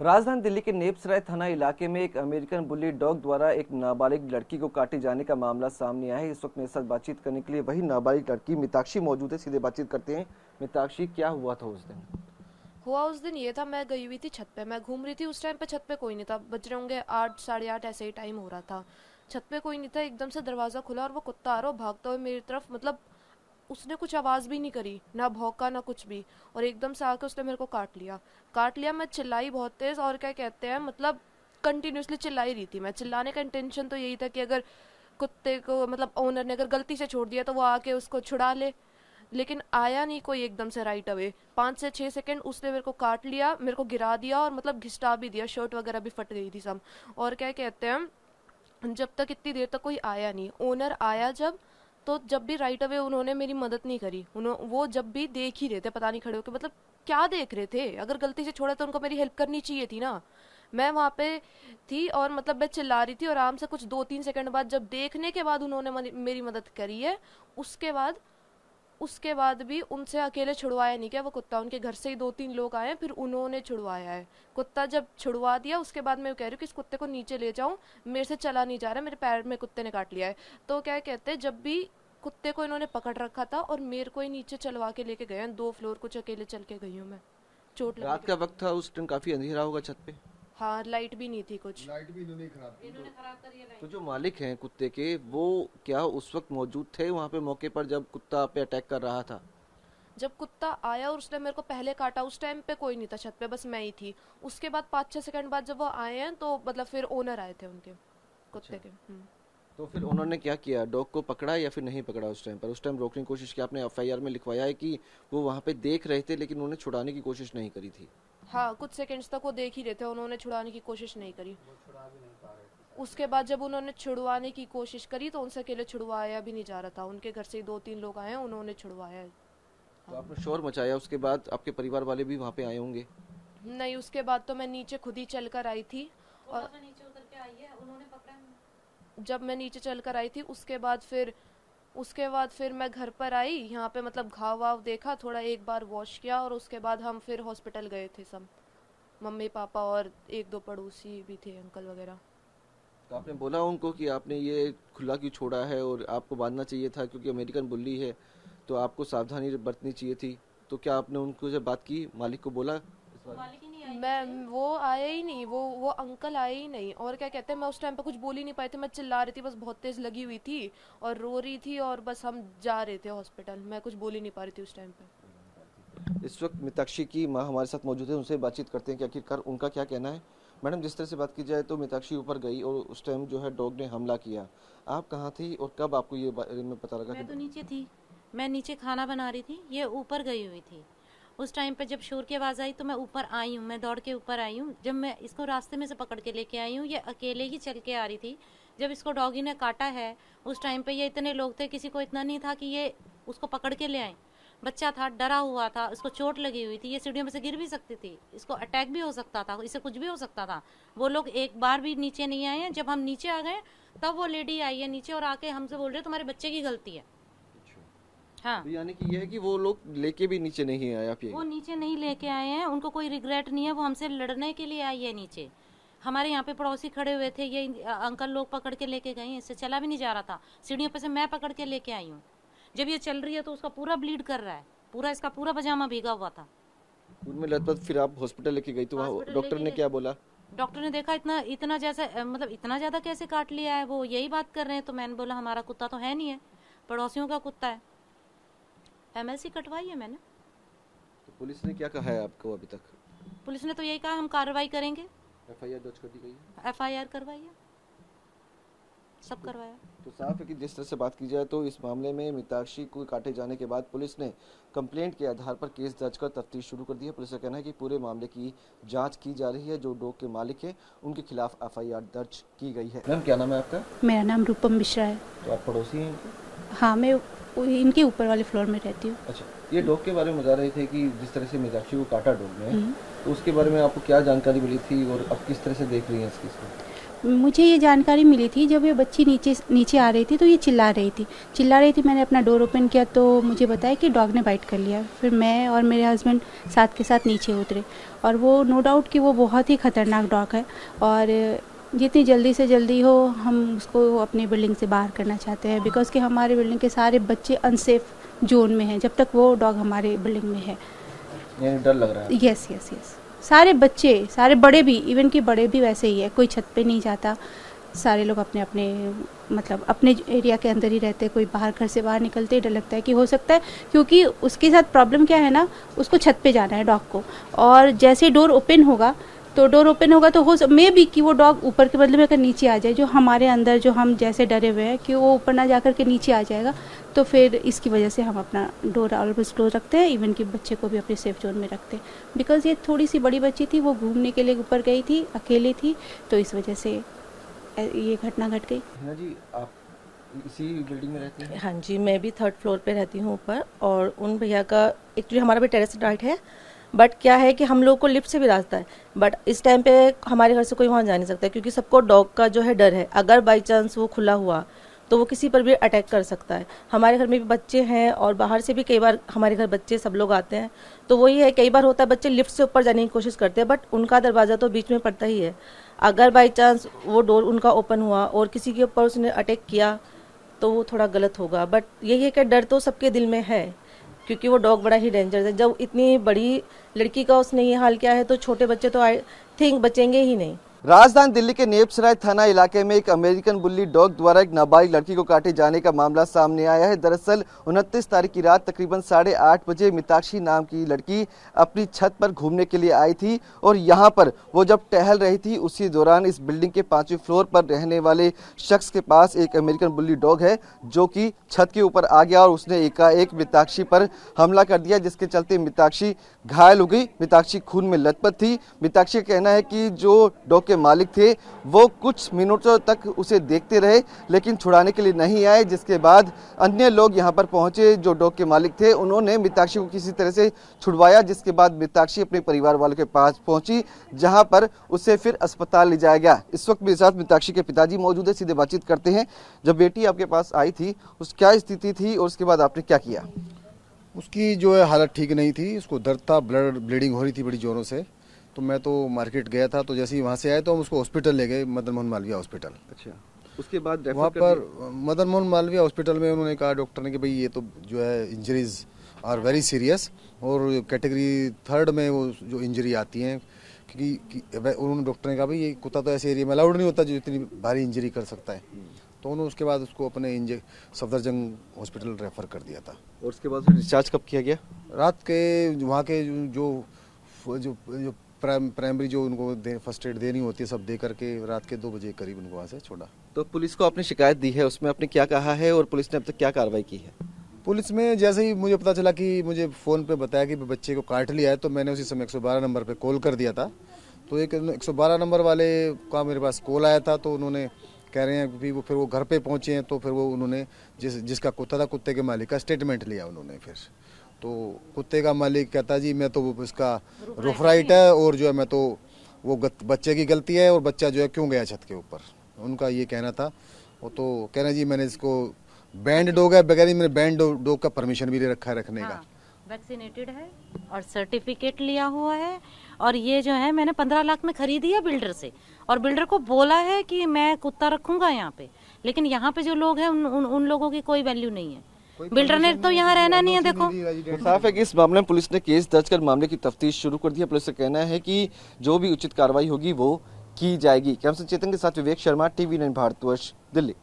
राजधानी दिल्ली के नेपसराय थाना इलाके में एक अमेरिकन बुली डॉग द्वारा एक नाबालिग लड़की को काटे जाने का मामला सामने आया है। इस वक्त मेरे साथ बातचीत करने के लिए वही नाबालिग लड़की मिताक्षी मौजूद है। सीधे बातचीत करते हैं। मिताक्षी, क्या हुआ था उस दिन? उस दिन ये था, मैं गई हुई थी छत पे, मैं घूम रही थी। उस टाइम पे छत पे कोई नहीं था, बज रहे होंगे 8 साढ़े 8 ऐसे ही टाइम हो रहा था। छत पे कोई नहीं था, एकदम से दरवाज़ा खुला और वो कुत्ता आ रहा भागता हुआ मेरी तरफ। मतलब उसने कुछ आवाज़ भी नहीं करी, ना भौंका ना कुछ भी, और एकदम से आके उसने मेरे को काट लिया। मैं चिल्लाई बहुत तेज़, और क्या कहते हैं, मतलब कंटिन्यूसली चिल्ला ही रही थी मैं। चिल्लाने का इंटेंशन तो यही था कि अगर कुत्ते को, मतलब ओनर ने अगर गलती से छोड़ दिया तो वो आके उसको छुड़ा ले। लेकिन आया नहीं कोई एकदम से राइट अवे। 5 से 6 सेकंड उसने मेरे को काट लिया, मेरे को गिरा दिया, और मतलब घिसटा भी दिया, शर्ट वगैरह भी फट गई थी सब। और क्या कहते हैं, जब तक इतनी देर तक कोई आया नहीं, ओनर आया जब, तो जब भी राइट अवे उन्होंने मेरी मदद नहीं करी। वो जब भी देख ही रहे थे, पता नहीं खड़े होकर, मतलब क्या देख रहे थे। अगर गलती से छोड़ा तो उनको मेरी हेल्प करनी चाहिए थी ना। मैं वहाँ पे थी और मतलब मैं चिल्ला रही थी, और आराम से कुछ 2-3 सेकंड बाद, जब देखने के बाद उन्होंने मेरी मदद करी है, उसके बाद भी उनसे अकेले छुड़वाया नहीं क्या वो कुत्ता। उनके घर से ही 2-3 लोग आए हैं, फिर उन्होंने छुड़वाया है कुत्ता। जब छुड़वा दिया उसके बाद मैं कह रही हूँ कि इस कुत्ते को नीचे ले जाऊं, मेरे से चला नहीं जा रहा, मेरे पैर में कुत्ते ने काट लिया है। तो क्या कहते हैं, जब भी कुत्ते को इन्होंने पकड़ रखा था और मेरे को ही नीचे चलवा के लेके गए हैं। 2 फ्लोर कुछ अकेले चल के गई हूँ मैं, चोट लगने रात के का बाद। वक्त था, उस टाइम काफी अंधेरा होगा छत पे। हाँ, लाइट भी नहीं थी कुछ। लाइट भी इन्होंने खराब की इन्होंने खराब करी है तो लाइट। जो मालिक हैं कुत्ते के, वो क्या उस वक्त मौजूद थे वहां पे मौके पर जब कुत्ता पे अटैक कर रहा था? जब कुत्ता आया और उसने मेरे को पहले काटा, उस टाइम पे कोई नहीं था छत पे, बस मैं ही थी। उसके बाद 5-6 सेकंड बाद जब वो आए हैं, तो मतलब फिर ओनर आए थे उनके अच्छा, कुत्ते के। तो फिर उन्होंने क्या किया? डॉग को पकड़ा या फिर नहीं पकड़ा? उस टाइम पर, उस टाइम रोकने की कोशिश की? आपने एफआईआर में लिखवाया है कि वो वहां पे देख रहे थे लेकिन उन्होंने छुड़ाने की कोशिश नहीं करी थी। हाँ, कुछ सेकंड्स तक वो देख ही रहे थे, उन्होंने छुड़ाने की कोशिश नहीं करी। उसके बाद जब उन्होंने छुड़वाने की कोशिश करी तो उनसे अकेले छुड़वाया भी नहीं जा रहा था। उनके घर से ही 2-3 लोग आए हैं, उन्होंने छुड़वाया है। तो हाँ। आपने शोर मचाया, उसके बाद आपके परिवार वाले भी वहां पे आए होंगे? नहीं, उसके बाद तो मैं नीचे खुद ही चल कर आई थी। और नीचे उतर के आई है, उन्होंने पकड़ा। जब मैं नीचे चल कर आई थी, उसके बाद फिर मैं घर पर आई। यहाँ पे मतलब घाव वाव देखा, थोड़ा एक बार वॉश किया, और उसके बाद हम फिर हॉस्पिटल गए थे सब, मम्मी पापा और 1-2 पड़ोसी भी थे, अंकल वगैरह। तो आपने बोला उनको कि आपने ये खुला क्यों छोड़ा है और आपको बांधना चाहिए था, क्योंकि अमेरिकन बुल्ली है तो आपको सावधानी बरतनी चाहिए थी? तो क्या आपने उनको जब बात की, मालिक को बोला इस बारे में? मालिक ही नहीं आई मैं वो आया ही नहीं, वो अंकल आए ही नहीं। और क्या कहते हैं, मैं उस टाइम पे कुछ बोल ही नहीं पाई थी, मैं चिल्ला रही थी, बस बहुत तेज लगी हुई थी और रो रही थी, और बस हम जा रहे थे हॉस्पिटल। मैं कुछ बोल ही नहीं पा रही थी उस टाइम पे। इस वक्त मिताक्षी की माँ हमारे साथ मौजूद है, उनसे बातचीत करते हैं कि आखिरकार उनका क्या कहना है। मैडम, जिस तरह से बात की जाए तो मिताक्षी ऊपर गई और उस टाइम जो है डॉग ने हमला किया। आप कहाँ थी और कब आपको ये बारे में पता लगा मैं तो कि? नीचे थी, मैं नीचे खाना बना रही थी, ये ऊपर गई हुई थी। उस टाइम पे जब शोर की आवाज़ आई तो मैं ऊपर आई हूँ, मैं दौड़ के ऊपर आई हूँ। जब मैं इसको रास्ते में से पकड़ के लेके आई हूँ, ये अकेले ही चल के आ रही थी। जब इसको डॉगी ने काटा है, उस टाइम पे ये इतने लोग थे, किसी को इतना नहीं था कि ये उसको पकड़ के ले आए। बच्चा था, डरा हुआ था, इसको चोट लगी हुई थी, ये सीढ़ियों में से गिर भी सकती थी, इसको अटैक भी हो सकता था, इसे कुछ भी हो सकता था। वो लोग एक बार भी नीचे नहीं आए हैं। जब हम नीचे आ गए तब वो लेडी आई है नीचे और आके हमसे बोल रहे तुम्हारे बच्चे की गलती है। हाँ, तो यानी कि ये है कि वो लोग लेके भी नीचे नहीं आए, आप ये? वो नीचे नहीं लेके आए हैं, उनको कोई रिग्रेट नहीं है, वो हमसे लड़ने के लिए आई है नीचे। हमारे यहाँ पे पड़ोसी खड़े हुए थे, ये अंकल लोग पकड़ के लेके गए हैं, इससे चला भी नहीं जा रहा था। सीढ़ियों पे से मैं पकड़ के लेके आई हूँ। जब ये चल रही है तो उसका पूरा ब्लीड कर रहा है, पूरा इसका पूरा पजामा भीगा हुआ था। उनमें लथपथ फिर आप हॉस्पिटल लेके गई तो वहाँ हॉस्पिटल डॉक्टर लेके ने गए। क्या बोला? डॉक्टर ने देखा इतना इतना जैसे मतलब इतना ज़्यादा कैसे काट लिया है, वो यही बात कर रहे हैं। तो मैंने बोला हमारा कुत्ता तो है नहीं है, पड़ोसियों का कुत्ता है। एमएलसी कटवाई है मैंने। तो पुलिस ने क्या कहा है आपको अभी तक? पुलिस ने तो यही कहा हम कार्रवाई करेंगे। एफआईआर दर्ज कर दी गई है? एफआईआर करवाई है, सब करवाया। तो साफ है कि जिस तरह से बात की जाए तो इस मामले में मिताक्षी को काटे जाने के बाद पुलिस ने कंप्लेंट के आधार पर केस दर्ज कर तफ्तीश शुरू कर दी है। पुलिस का कहना है कि पूरे मामले की जांच की जा रही है। जो डॉग के मालिक है उनके खिलाफ एफआईआर दर्ज की गई है। मैम, क्या नाम है आपका? मेरा नाम रूपम मिश्रा है। तो आप पड़ोसी हैं इनके? हाँ, मैं इनके ऊपर वाले फ्लोर में रहती हूँ। अच्छा, ये डॉग के बारे में बता रहे थे कि जिस तरह से मिताक्षी को काटा डॉग ने, तो उसके बारे में आपको क्या जानकारी मिली थी और अब किस तरह से देख रही हैं इस केस को? मुझे ये जानकारी मिली थी जब ये बच्ची नीचे आ रही थी तो ये चिल्ला रही थी। मैंने अपना डोर ओपन किया तो मुझे बताया कि डॉग ने बाइट कर लिया। फिर मैं और मेरे हस्बैंड साथ के साथ नीचे उतरे और वो नो डाउट कि वो बहुत ही ख़तरनाक डॉग है और जितनी जल्दी से जल्दी हो हम उसको अपनी बिल्डिंग से बाहर करना चाहते हैं, बिकॉज कि हमारे बिल्डिंग के सारे बच्चे अनसेफ जोन में हैं जब तक वो डॉग हमारे बिल्डिंग में है। यानी डर लग रहा है? यस। सारे बच्चे, सारे बड़े भी, इवन कि बड़े भी वैसे ही है, कोई छत पे नहीं जाता, सारे लोग अपने अपने मतलब अपने एरिया के अंदर ही रहते, कोई बाहर घर से बाहर निकलते ही डर लगता है कि हो सकता है, क्योंकि उसके साथ प्रॉब्लम क्या है ना, उसको छत पे जाना है डॉग को, और जैसे डोर ओपन होगा तो हो मे भी कि वो डॉग ऊपर के बदले में अगर नीचे आ जाए, जो हमारे अंदर जो हम जैसे डरे हुए हैं कि वो ऊपर ना जाकर के नीचे आ जाएगा, तो फिर इसकी वजह से हम अपना डोर ऑलवेज क्लोज रखते हैं, इवन कि बच्चे को भी अपने सेफ जोन में रखते हैं। बिकॉज ये थोड़ी सी बड़ी बच्ची थी, वो घूमने के लिए ऊपर गई थी, अकेली थी, तो इस वजह से ये घटना घट गई। हिना जी, आप इसी बिल्डिंग में रहती हैं? हाँ जी, मैं भी 3rd फ्लोर पे रहती हूँ ऊपर, और उन भैया का एक्चुअली हमारा भी टेरेस राइट है, बट क्या है कि हम लोग को लिफ्ट से भी रास्ता है, बट इस टाइम पे हमारे घर से कोई वहाँ जा नहीं सकता क्योंकि सबको डॉग का जो है डर है। अगर बाई चांस वो खुला हुआ तो वो किसी पर भी अटैक कर सकता है। हमारे घर में भी बच्चे हैं और बाहर से भी कई बार हमारे घर बच्चे सब लोग आते हैं, तो वही है, कई बार होता है बच्चे लिफ्ट से ऊपर जाने की कोशिश करते हैं, बट उनका दरवाज़ा तो बीच में पड़ता ही है। अगर बाई चांस वो डोर उनका ओपन हुआ और किसी के ऊपर उसने अटैक किया तो वो थोड़ा गलत होगा। बट यही है कि डर तो सबके दिल में है क्योंकि वो डॉग बड़ा ही डेंजरस है। जब इतनी बड़ी लड़की का उसने ये हाल किया है तो छोटे बच्चे तो आई थिंक बचेंगे ही नहीं। राजधानी दिल्ली के नेपसराय थाना इलाके में एक अमेरिकन बुल्ली डॉग द्वारा एक नाबालिग लड़की को काटे जाने का मामला सामने आया है। दरअसल 29 तारीख की रात तकरीबन 8:30 बजे मिताक्षी नाम की लड़की अपनी छत पर घूमने के लिए आई थी और यहां पर वो जब टहल रही थी उसी दौरान इस बिल्डिंग के 5वें फ्लोर पर रहने वाले शख्स के पास एक अमेरिकन बुल्ली डॉग है जो कि छत के ऊपर आ गया और उसने एकाएक मिताक्षी पर हमला कर दिया, जिसके चलते मिताक्षी घायल हो गई। मिताक्षी खून में लथपथ थी। मिताक्षी का कहना है कि जो डॉग के मालिक थे वो कुछ मिनटों तक उसे देखते रहे लेकिन छुड़ाने के लिए नहीं आए, जिसके बाद अन्य लोग यहां पर पहुंचे जो डॉग के मालिक थे, उन्होंने मिताक्षी को किसी तरह से छुड़वाया, जिसके बाद मिताक्षी अपने परिवार वालों के पास पहुंची जहां पर उसे फिर अस्पताल ले जाया गया। इस वक्त मेरे साथ मिताक्षी के पिताजी मौजूद है, सीधे बातचीत करते हैं। जब बेटी आपके पास आई थी उस क्या स्थिति थी और उसके बाद आपने क्या किया? उसकी जो है हालत ठीक नहीं थी, उसको दर्द था, ब्लीडिंग हो रही थी बड़ी जोरों से। तो मैं तो मार्केट गया था, तो जैसे ही वहाँ से आए तो हम उसको हॉस्पिटल ले गए, मदन मोहन मालवीय हॉस्पिटल। अच्छा, उसके बाद वहाँ पर मदन मोहन मालवीय हॉस्पिटल में उन्होंने कहा डॉक्टर ने कि भाई ये तो जो है इंजरीज आर वेरी सीरियस, और कैटेगरी 3rd में वो जो इंजरी आती हैं, क्योंकि उन्होंने डॉक्टर ने कहा भाई ये कुत्ता तो ऐसे एरिया में अलाउड नहीं होता जो इतनी भारी इंजरी कर सकता है। तो उन्होंने उसके बाद उसको अपने सफदरजंग हॉस्पिटल रेफर कर दिया था। और उसके बाद फिर डिस्चार्ज कब किया गया? रात के वहाँ के जो प्राइमरी जो उनको फर्स्ट एड देनी होती है सब दे करके रात के 2 बजे करीब उनको वहाँ से छोड़ा। तो पुलिस को आपने शिकायत दी है, उसमें आपने क्या कहा है और पुलिस ने अब तक क्या कार्रवाई की है? पुलिस में जैसे ही मुझे पता चला कि मुझे फ़ोन पे बताया कि बच्चे को काट लिया है, तो मैंने उसी समय 112 नंबर पे कॉल कर दिया था। तो एक 112 नंबर वाले का मेरे पास कॉल आया था, तो उन्होंने कह रहे हैं कि फिर वो घर पे पहुंचे हैं, तो फिर वो उन्होंने जिसका कुत्ता था कुत्ते के मालिक का स्टेटमेंट लिया उन्होंने। फिर तो कुत्ते का मालिक कहता जी मैं तो इसका रूफ राइट है और जो है मैं तो वो बच्चे की गलती है और बच्चा जो है क्यों गया छत के ऊपर, उनका ये कहना था। वो तो कहना जी मैंने इसको बैंड डॉग है, बगैर मैंने बैंड डॉग का परमिशन भी ले रखा है रखने का। वैक्सीनेटेड है और सर्टिफिकेट लिया हुआ है, और ये जो है मैंने 15 लाख में खरीदी है बिल्डर से, और बिल्डर को बोला है कि मैं कुत्ता रखूंगा यहाँ पे, लेकिन यहाँ पे जो लोग हैं उन लोगों की कोई वैल्यू नहीं है। बिल्डर ने तो यहाँ रहना नहीं है। देखो साफ है कि इस मामले में पुलिस ने केस दर्ज कर मामले की तफ्तीश शुरू कर दी है। पुलिस का कहना है कि जो भी उचित कार्रवाई होगी वो की जाएगी। कैमरा चेतन के साथ विवेक शर्मा, TV9 भारतवर्ष, दिल्ली।